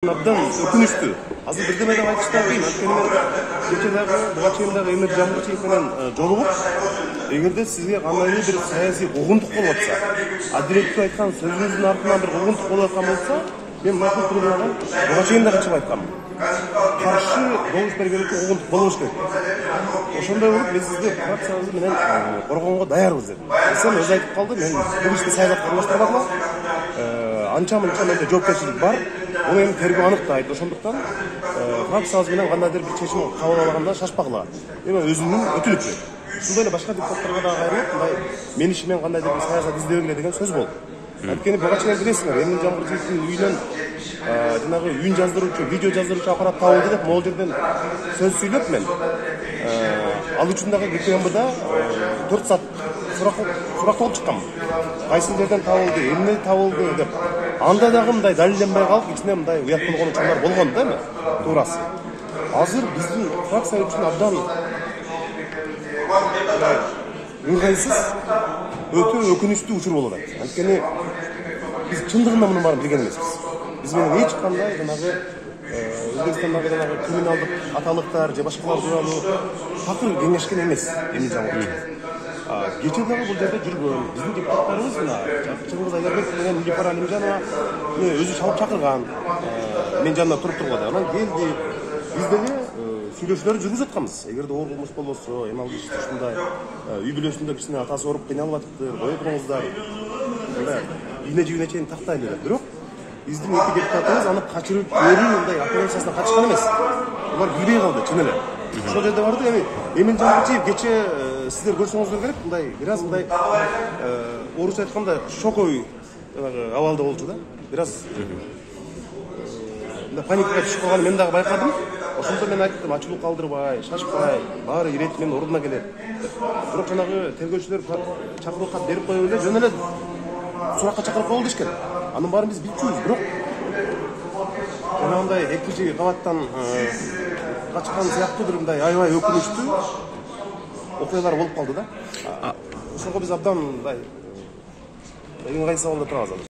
Abdan өкүнүштүү. Азыр бирдеме деп айтыштан кийин, анткени мен кече дагы, буга чейин дагы Эмир Жамбырчиев менен жолугуп, эгерде сизге кандайдыр бир саясий куугунтук болуп атса, адилеттүү айткан сөзүңүздүн артынан бир куугунтук болуп аткан болсо, мен мынакей трибунадан буга чейин дагы чыгып айтканмын. Каршы добуш бергенге куугунтук болбош керек. Ошондой болуп, биз сизди фракциябыз менен коргонго даярбыз дедим. Сен өзү айтып калды, мен бул ишти саясатка аралаштырбадым. Анча-мынча менде жоопкерчилик бар. Onu hem terbiye anık da aydı. Oşunduktan Fransız bilen kandaydır bir çeşim kabul alağında şaşpakla. Hemen özünün ötülükü. Şundayla başka diktatlarına da gayrı men işimen kandaydır bir siyasat izleyegile degen söz bol. Antkeni buga чейин билесиңер, Эмин Жамбырчиевдин үйүнөн жанагы үйүн жаздыруучу, видео жаздыруучу аппарат табылды деп могул жерден сөз сүйлөп мен. Ал үчүн дагы ГКМБда 4 саат суракталып чыкканмын. Кайсы жерден табылды, эмне табылды деп. Анда дагы мындай далилденбей калып, ичине мындай уят болгон учурлар болгон да эми, туурасы. Азыр биздин фракция үчүн абдан ыңгайсыз, өтө өкүнүчтүү учур болуп атат. Анткени биз чындыгында мунун баарын билген эмеспиз. Биз менен эч кандай жанагы Өзбекстандагы жанагы криминалдык аталыктар же башкалар тууралуу такыр кеңешкен эмес Эмин Жамбырчиев. Кече дагы бул жерде жүргөн биздин депутаттарыбыз мына Чыңгыз Айдарбеков менен Нилипар Алимжанова өзү чалып чакырган. Мен жанында туруп турганда анан келди. Биз деле сүйлөшүүлөрдү жүргүзүп атканбыз. Эгерде оор кылмыш болбосо, эми ал киши ушундай үй бүлөсүндө кичине атасы ооруп кыйналып атыптыр, кое туруңуздар. Мындай ийне жибине чейин тактайлы деп. Бирок биздин эки депутатыбыз аны качырып берүү мындай операциясына катышкан эмес. Булар билбей калды, чын эле. Ошол жерде барды, эми Эмин Жамбырчиев кече сиздер көрсөңүздөр керек, мындай бираз мындай орусча айтканда шоковый абалда болчу да. Бираз паникага түшүп калганын мен дагы байкадым. Ошондо мен айттым, ачылуу калтырбай, шашпай, баары иретинен ордуна келет. Бирок жанагы тергөөчүлөр чакыруу кат берип коюп эле жөн эле суракка чакырып коелу дешкен. Анын баарын биз билчүбүз, бирок жанагындай экинчи кабаттан качкан сыяктуу бир мындай аябай өкүнүчтүү окуялар болуп калды да. Ошого биз абдан мындай ыңгайсыз абалда турабыз азыр.